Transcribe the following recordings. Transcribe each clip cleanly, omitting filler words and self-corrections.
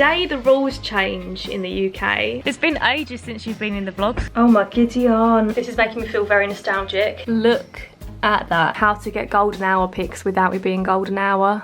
Today the rules change in the UK. It's been ages since you've been in the vlogs. Oh my giddy on. This is making me feel very nostalgic. Look at that. How to get golden hour pics without it being golden hour.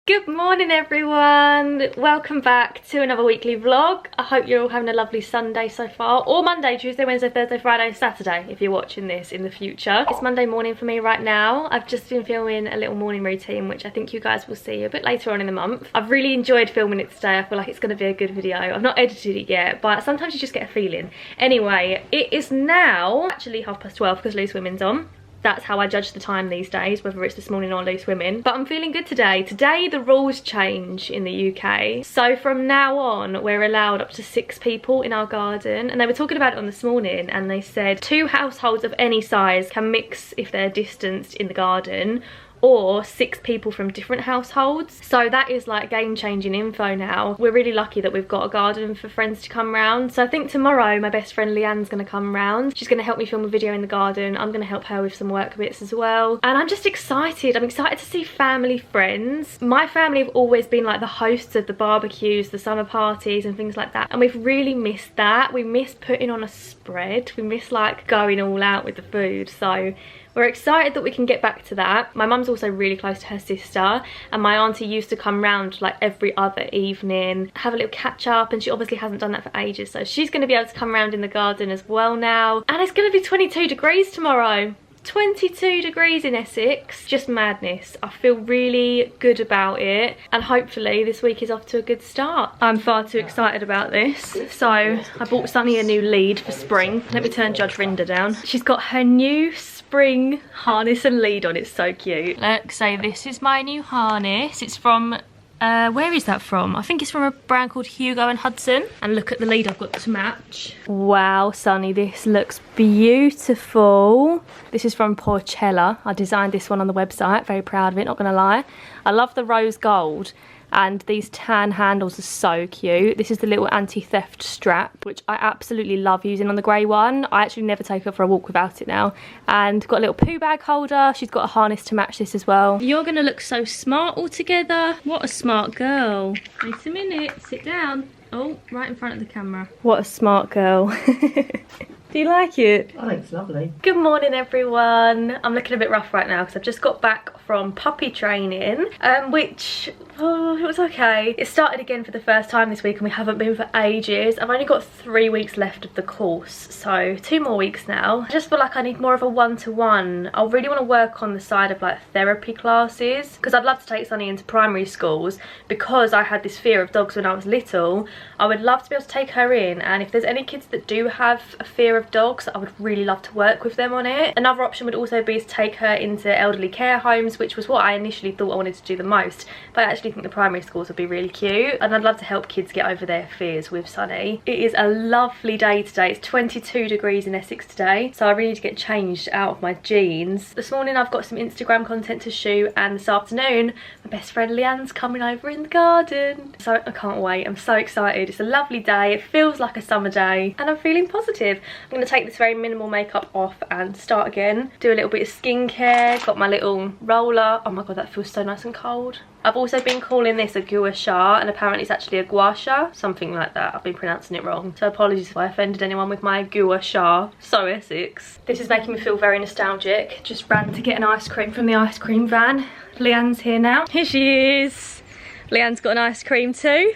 Good morning everyone, welcome back to another weekly vlog. I hope you're all having a lovely Sunday so far, or Monday, Tuesday, Wednesday, Thursday, Friday, Saturday if you're watching this in the future. It's Monday morning for me right now. I've just been filming a little morning routine which I think you guys will see a bit later on in the month. I've really enjoyed filming it today. I feel like it's going to be a good video. I've not edited it yet, but sometimes you just get a feeling. Anyway, it is now actually 12:30 because Loose Women's on. That's how I judge the time these days, whether it's this morning or Loose Women. But I'm feeling good today. Today the rules change in the UK. So from now on, we're allowed up to 6 people in our garden. And they were talking about it on this morning and they said 2 households of any size can mix if they're distanced in the garden, or 6 people from different households. So that is like game-changing info now. We're really lucky that we've got a garden for friends to come round. So I think tomorrow my best friend Leanne's gonna come round. She's gonna help me film a video in the garden. I'm gonna help her with some work bits as well. And I'm just excited. I'm excited to see family, friends. My family have always been like the hosts of the barbecues, the summer parties and things like that. And we've really missed that. We miss putting on a spread. We miss like going all out with the food. So we're excited that we can get back to that. My mum's also really close to her sister, and my auntie used to come round like every other evening, have a little catch up, and she obviously hasn't done that for ages, so she's going to be able to come round in the garden as well now. And it's going to be 22 degrees tomorrow. 22 degrees in Essex. Just madness. I feel really good about it, and hopefully this week is off to a good start. I'm far too excited about this. So I bought Sunny a new lead for spring. Let me turn Judge Rinda down. She's got her new spring harness and lead on. It's so cute. Look, so this is my new harness. It's from where is that from? I think it's from a brand called Hugo and Hudson. And look at the lead I've got to match. Wow, Sunny, this looks beautiful. This is from Porcella. I designed this one on the website. Very proud of it, not gonna lie. I love the rose gold. And these tan handles are so cute. This is the little anti-theft strap, which I absolutely love using on the grey one. I actually never take her for a walk without it now. And got a little poo bag holder. She's got a harness to match this as well. You're gonna look so smart all together. What a smart girl. Wait a minute, sit down. Oh, right in front of the camera. What a smart girl. Do you like it? I think it's lovely. Good morning everyone. I'm looking a bit rough right now because I've just got back from puppy training, which, oh, it was okay. It started again for the first time this week and we haven't been for ages. I've only got 3 weeks left of the course, so 2 more weeks now. I just feel like I need more of a one-to-one. I really want to work on the side of like therapy classes, because I'd love to take Sunny into primary schools. Because I had this fear of dogs when I was little, I would love to be able to take her in, and if there's any kids that do have a fear of dogs, I would really love to work with them on it. Another option would also be to take her into elderly care homes, which was what I initially thought I wanted to do the most, but I actually think the primary schools would be really cute, and I'd love to help kids get over their fears with Sunny. It is a lovely day today. It's 22 degrees in Essex today, so I really need to get changed out of my jeans. This morning I've got some Instagram content to shoot, and this afternoon my best friend Leanne's coming over in the garden, so I can't wait. I'm so excited. It's a lovely day. It feels like a summer day and I'm feeling positive. I'm going to take this very minimal makeup off and start again. Do a little bit of skincare. Got my little roller. Oh my god, that feels so nice and cold. I've also been calling this a gua sha, and apparently it's actually a gua sha, something like that. I've been pronouncing it wrong, so apologies if I offended anyone with my gua sha. So Essex. This is making me feel very nostalgic. Just ran to get an ice cream from the ice cream van. Leanne's here now. Here she is. Leanne's got an ice cream too.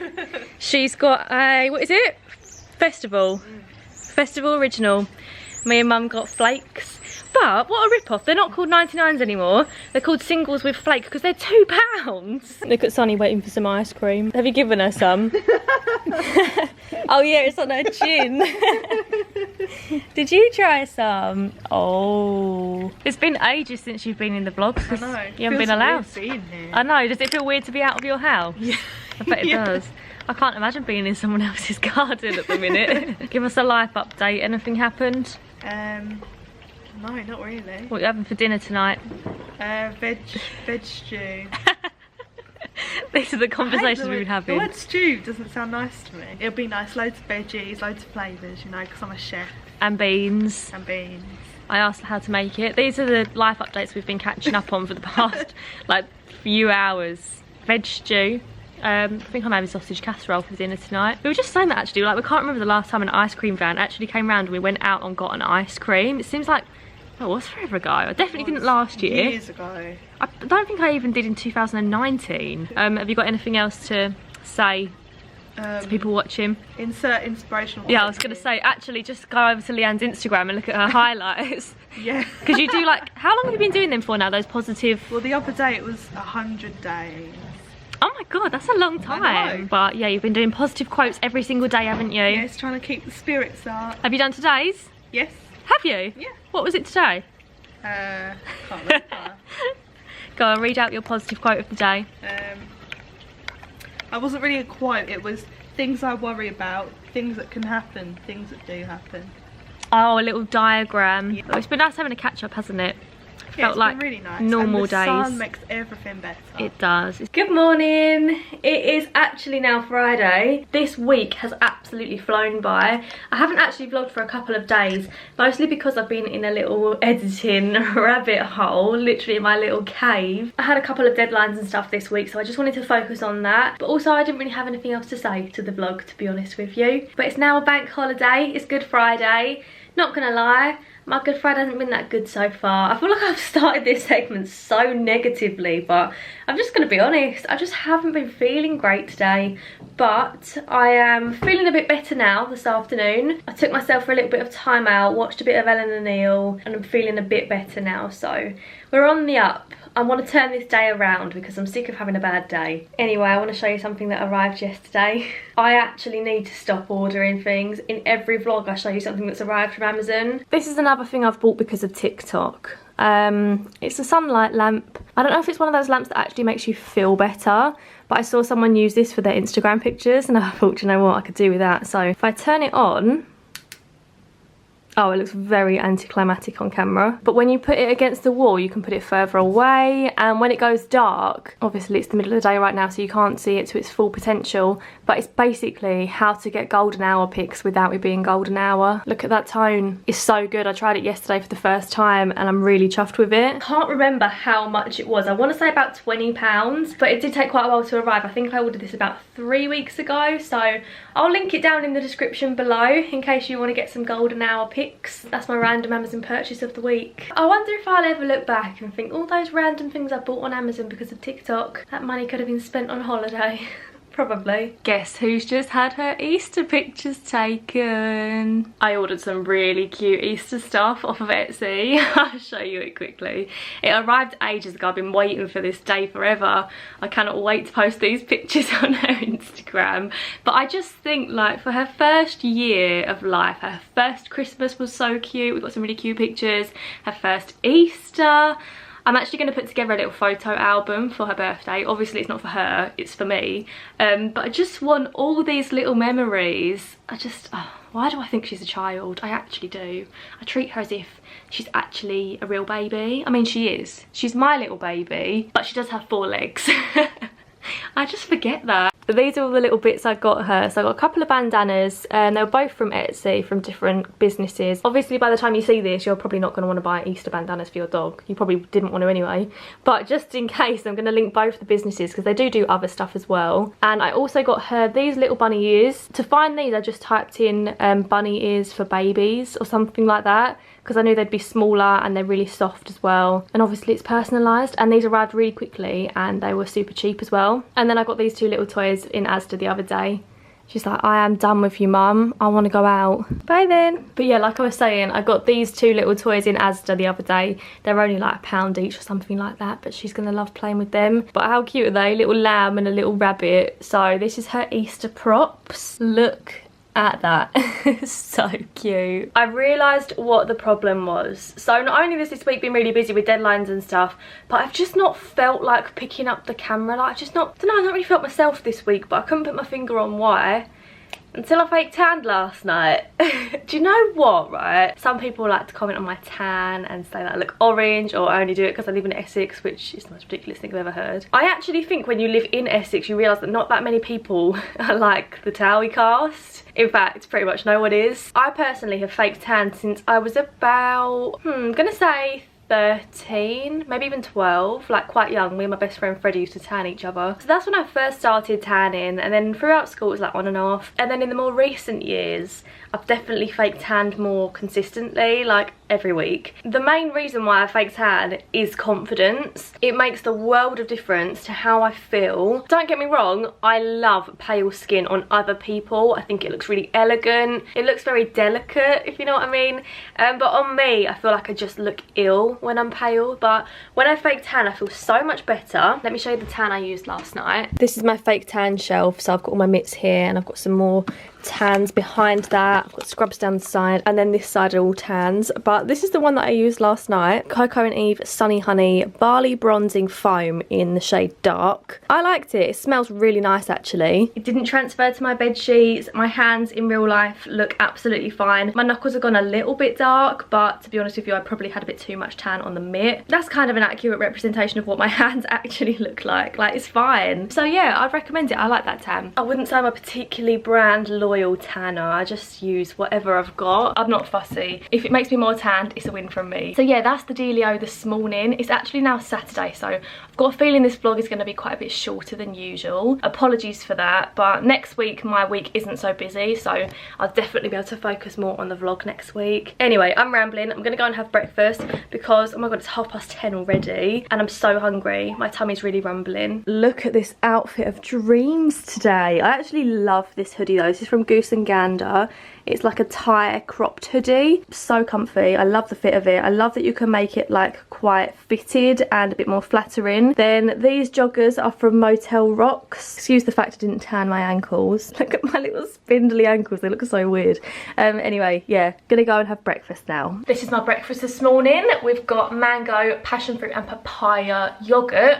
She's got a, what is it? Festival. Festival original. Me and mum got flakes. But what a rip-off. They're not called 99s anymore. They're called singles with flake because they're £2. Look at Sunny waiting for some ice cream. Have you given her some? Oh yeah, it's on her chin. Did you try some? Oh. It's been ages since you've been in the vlogs. I know. You haven't been allowed. Here. I know. Does it feel weird to be out of your house? Yeah. I bet it does. I can't imagine being in someone else's garden at the minute. Give us a life update. Anything happened? No, not really. What are you having for dinner tonight? Veg stew. These are the conversations we've been having. The word stew doesn't sound nice to me. It'll be nice, loads of veggies, loads of flavours, you know, because I'm a chef. And beans. And beans. I asked how to make it. These are the life updates we've been catching up on for the past like few hours. Veg stew. I think I'm having sausage casserole for dinner tonight. We were just saying that actually, like we can't remember the last time an ice cream van actually came round and we went out and got an ice cream. It seems like, oh, it was forever ago. I definitely didn't last year. Years ago. I don't think I even did in 2019. Have you got anything else to say to people watching? Insert inspirational. Yeah, I was going to say, actually just go over to Leanne's Instagram and look at her highlights. Yeah. Because you do like, how long have you been doing them for now, those positive? Well, the other day it was 100 days. Oh my god, that's a long time. But yeah, you've been doing positive quotes every single day, haven't you? Yes, trying to keep the spirits up. Have you done today's? Yes. Have you? Yeah. What was it today? Can't remember. Go on, read out your positive quote of the day. I wasn't really a quote, it was things I worry about, things that can happen, things that do happen. Oh, a little diagram. Yeah. Oh, it's been nice having a catch up, hasn't it? Yeah, Felt like really nice. normal and the days. sun makes everything better. It does. Good morning. It is actually now Friday. This week has absolutely flown by. I haven't actually vlogged for a couple of days, mostly because I've been in a little editing rabbit hole, literally in my little cave. I had a couple of deadlines and stuff this week, so I just wanted to focus on that. But also I didn't really have anything else to say to the vlog, to be honest with you. But it's now a bank holiday. It's Good Friday. Not gonna lie, my Good Friday hasn't been that good so far. I feel like I've started this segment so negatively, but I'm just gonna be honest, I just haven't been feeling great today. But I am feeling a bit better now this afternoon. I took myself for a little bit of time out, watched a bit of Ellen and Neil, and I'm feeling a bit better now, so we're on the up. I want to turn this day around because I'm sick of having a bad day. Anyway, I want to show you something that arrived yesterday. I actually need to stop ordering things. In every vlog I show you something that's arrived from Amazon. This is another thing I've bought because of TikTok. It's a sunlight lamp. I don't know if it's one of those lamps that actually makes you feel better, but I saw someone use this for their Instagram pictures and I thought, you know what, I could do with that. So if I turn it on, oh, it looks very anticlimactic on camera. But when you put it against the wall, you can put it further away. And when it goes dark, obviously it's the middle of the day right now, so you can't see it to its full potential. But it's basically how to get golden hour pics without it being golden hour. Look at that tone. It's so good. I tried it yesterday for the first time and I'm really chuffed with it. Can't remember how much it was. I want to say about £20, but it did take quite a while to arrive. I think I ordered this about 3 weeks ago. So I'll link it down in the description below in case you want to get some golden hour pics. That's my random Amazon purchase of the week. I wonder if I'll ever look back and think all those random things I bought on Amazon because of TikTok, that money could have been spent on holiday. Probably. Guess who's just had her Easter pictures taken? I ordered some really cute Easter stuff off of Etsy. I'll show you it quickly. It arrived ages ago. I've been waiting for this day forever. I cannot wait to post these pictures on her Instagram. But I just think, like, for her first year of life, her first Christmas was so cute. We got some really cute pictures. Her first Easter. I'm actually going to put together a little photo album for her birthday. Obviously it's not for her, it's for me. But I just want all these little memories. Why do I think she's a child? I actually do. I treat her as if she's actually a real baby. I mean, she is. She's my little baby, but she does have 4 legs. I just forget that. But these are all the little bits I got her. So I got a couple of bandanas and they were both from Etsy, from different businesses. Obviously by the time you see this, you're probably not going to want to buy Easter bandanas for your dog. You probably didn't want to anyway. But just in case, I'm going to link both the businesses because they do other stuff as well. And I also got her these little bunny ears. To find these, I just typed in bunny ears for babies or something like that, because I knew they'd be smaller and they're really soft as well. And obviously it's personalised, and these arrived really quickly and they were super cheap as well. And then I got these 2 little toys in Asda the other day. She's like, I am done with you, mum. I want to go out. Bye then. But yeah, like I was saying, I got these 2 little toys in Asda the other day. They're only like £1 each or something like that, but she's going to love playing with them. But how cute are they? A little lamb and a little rabbit. So this is her Easter props. Look at that. So cute. I realised what the problem was. So not only has this week been really busy with deadlines and stuff, but I've just not felt like picking up the camera. Like, I've not really felt myself this week, but I couldn't put my finger on why. Until I fake tanned last night. Do you know what, right? Some people like to comment on my tan and say that I look orange, or I only do it because I live in Essex, which is the most ridiculous thing I've ever heard. I actually think when you live in Essex, you realise that not that many people are like the Towie cast. In fact, pretty much no one is. I personally have fake tanned since I was about, I'm gonna say 13, maybe even 12, like quite young. Me and my best friend Freddie used to tan each other. So that's when I first started tanning, and then throughout school it was like on and off. And then in the more recent years, I've definitely fake tanned more consistently, like every week. The main reason why I fake tan is confidence. It makes the world of difference to how I feel. Don't get me wrong, I love pale skin on other people. I think it looks really elegant. It looks very delicate, if you know what I mean. But on me, I feel like I just look ill when I'm pale. But when I fake tan, I feel so much better. Let me show you the tan I used last night. This is my fake tan shelf. So I've got all my mitts here, and I've got some more tans behind that. I've got scrubs down the side, and then this side are all tans. But this is the one that I used last night. Coco and Eve Sunny Honey Barley Bronzing Foam in the shade Dark. I liked it. It smells really nice actually. It didn't transfer to my bed sheets. My hands in real life look absolutely fine. My knuckles have gone a little bit dark, but to be honest with you, I probably had a bit too much tan on the mitt. That's kind of an accurate representation of what my hands actually look like. Like, it's fine. So yeah, I'd recommend it. I like that tan. I wouldn't say I'm a particularly brand loyal tanner. I just use whatever I've got. I'm not fussy. If it makes me more tanned, it's a win from me. So yeah, that's the dealio this morning. It's actually now Saturday, so I've got a feeling this vlog is going to be quite a bit shorter than usual. Apologies for that, but next week my week isn't so busy, so I'll definitely be able to focus more on the vlog next week. Anyway, I'm rambling. I'm gonna go and have breakfast because, oh my god, it's 10:30 already and I'm so hungry. My tummy's really rumbling. Look at this outfit of dreams today. I actually love this hoodie though. This is from Goose and Gander. It's like a tie cropped hoodie. So comfy. I love the fit of it. I love that you can make it like quite fitted and a bit more flattering. Then these joggers are from Motel Rocks. Excuse the fact I didn't tan my ankles. Look at my little spindly ankles. They look so weird. Anyway, yeah, gonna go and have breakfast now. This is my breakfast this morning. We've got mango, passion fruit and papaya yogurt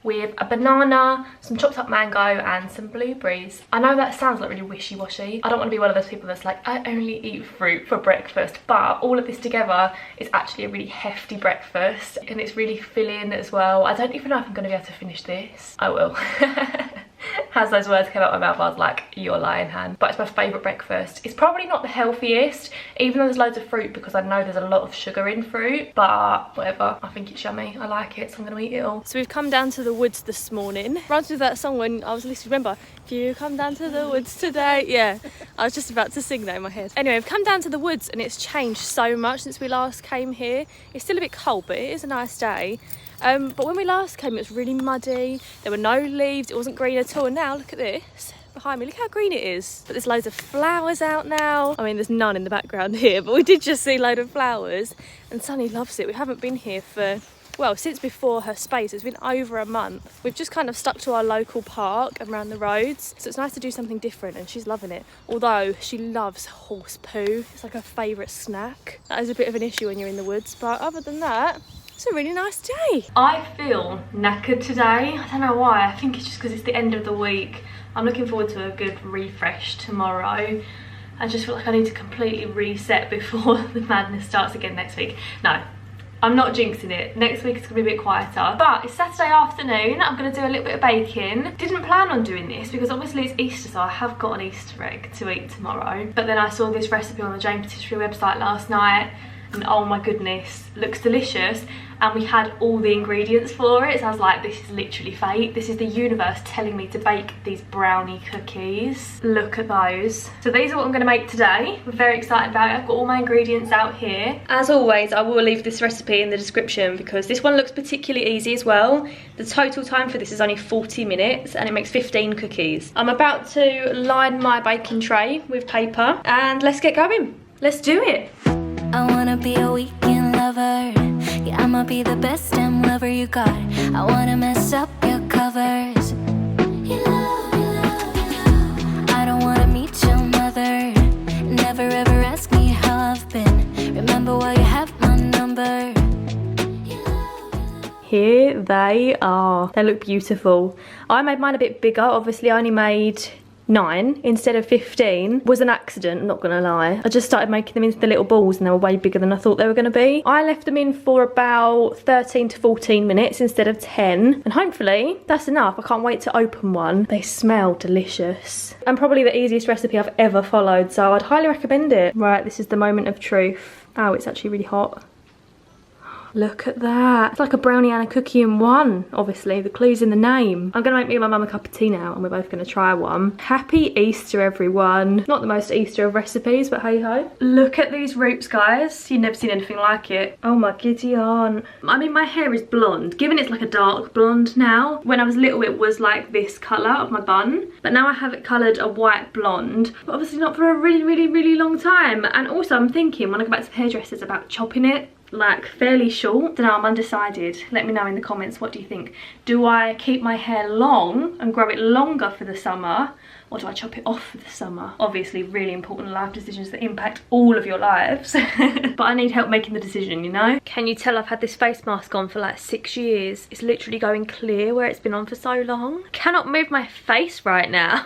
with a banana, some chopped up mango and some blueberries. I know that sounds like really wishy-washy. I don't want to be one of those people that's like, I only eat fruit for breakfast, but all of this together is actually a really hefty breakfast and it's really filling as well. I don't even know if I'm going to be able to finish this. I will. As those words came out of my mouth, I was like, you're lying, Han. But it's my favourite breakfast. It's probably not the healthiest, even though there's loads of fruit, because I know there's a lot of sugar in fruit, but whatever, I think it's yummy. I like it, so I'm gonna eat it all. So we've come down to the woods this morning. Reminds me of that song when I was listening, remember? If you come down to the woods today. Yeah, I was just about to sing that in my head. Anyway, we've come down to the woods and it's changed so much since we last came here. It's still a bit cold, but it is a nice day. But when we last came, it was really muddy. There were no leaves. It wasn't green at all. And now look at this behind me. Look how green it is. But there's loads of flowers out now. I mean, there's none in the background here, but we did just see a load of flowers. And Sunny loves it. We haven't been here for, well, since before her space. It's been over a month. We've just kind of stuck to our local park and around the roads. So it's nice to do something different and she's loving it. Although she loves horse poo. It's like her favourite snack. That is a bit of an issue when you're in the woods. But other than that, it's a really nice day. I feel knackered today. I don't know why. I think it's just because it's the end of the week. I'm looking forward to a good refresh tomorrow. I just feel like I need to completely reset before the madness starts again next week. No, I'm not jinxing it. Next week it's gonna be a bit quieter. But it's Saturday afternoon. I'm gonna do a little bit of baking. Didn't plan on doing this because obviously it's Easter, so I have got an Easter egg to eat tomorrow. But then I saw this recipe on the Jane Patisserie website last night. And oh my goodness, looks delicious. And we had all the ingredients for it, so I was like, this is literally fate. This is the universe telling me to bake these brownie cookies. Look at those. So these are what I'm gonna make today. We're very excited about it. I've got all my ingredients out here. As always, I will leave this recipe in the description because this one looks particularly easy as well. The total time for this is only 40 minutes and it makes 15 cookies. I'm about to line my baking tray with paper and let's get going. Let's do it. I wanna be a weekend lover. Yeah, I'ma be the best damn lover you got. I wanna mess up your covers. You love, you love, you love. I don't wanna meet your mother. Never ever ask me how I've been. Remember why you have my number. Here they are. They look beautiful. I made mine a bit bigger. Obviously I only made 9 instead of 15. Was an accident, not gonna lie. I just started making them into the little balls and they were way bigger than I thought they were gonna be. I left them in for about 13 to 14 minutes instead of 10 and hopefully that's enough. I can't wait to open one. They smell delicious and probably the easiest recipe I've ever followed, so I'd highly recommend it. Right, this is the moment of truth. Oh, it's actually really hot. Look at that. It's like a brownie and a cookie in one. Obviously, the clue's in the name. I'm gonna make me and my mum a cup of tea now and we're both gonna try one. Happy Easter, everyone. Not the most Easter of recipes, but hey ho. Look at these roots, guys. You've never seen anything like it. Oh my giddy aunt. I mean, my hair is blonde. Given it's like a dark blonde now. When I was little, it was like this colour of my bun. But now I have it coloured a white blonde. But obviously not for a really long time. And also I'm thinking when I go back to the hairdressers about chopping it like fairly short. So now I'm undecided. Let me know in the comments, what do you think? Do I keep my hair long and grow it longer for the summer, or do I chop it off for the summer? Obviously really important life decisions that impact all of your lives. But I need help making the decision, you know? Can you tell I've had this face mask on for like 6 years? It's literally going clear where it's been on for so long. Cannot move my face right now.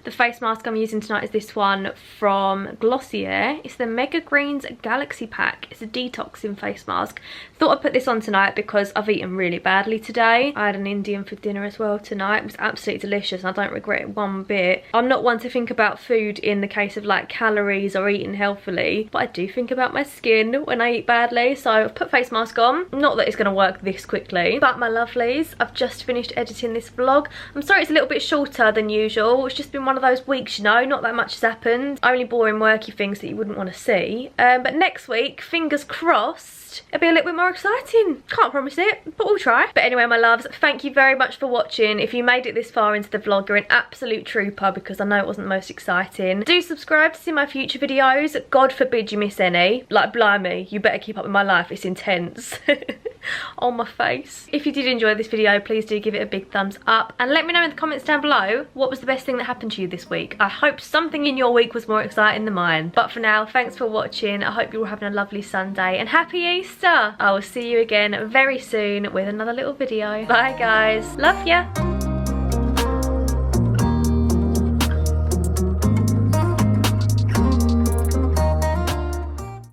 The face mask I'm using tonight is this one from Glossier. It's the Mega Greens Galaxy Pack. It's a detoxing face mask. Thought I'd put this on tonight because I've eaten really badly today. I had an Indian for dinner as well tonight. It was absolutely delicious and I don't regret it one bit. I'm not one to think about food in the case of like calories or eating healthily, but I do think about my skin when I eat badly. So I've put face mask on. Not that it's going to work this quickly, but my lovelies, I've just finished editing this vlog. I'm sorry it's a little bit shorter than usual. It's just been one of those weeks, you know, not that much has happened. Only boring worky things that you wouldn't want to see. But next week, fingers crossed, it'll be a little bit more exciting. Can't promise it, but we'll try. But anyway, my loves, thank you very much for watching. If you made it this far into the vlog, you're an absolute trooper, because I know it wasn't the most exciting. Do subscribe to see my future videos. God forbid you miss any. Like, blimey, you better keep up with my life. It's intense. On my face. If you did enjoy this video, please do give it a big thumbs up and let me know in the comments down below what was the best thing that happened to you this week. I hope something in your week was more exciting than mine. But for now, thanks for watching. I hope you're all having a lovely Sunday and happy Easter. I will see you again very soon with another little video. Bye guys. Love ya.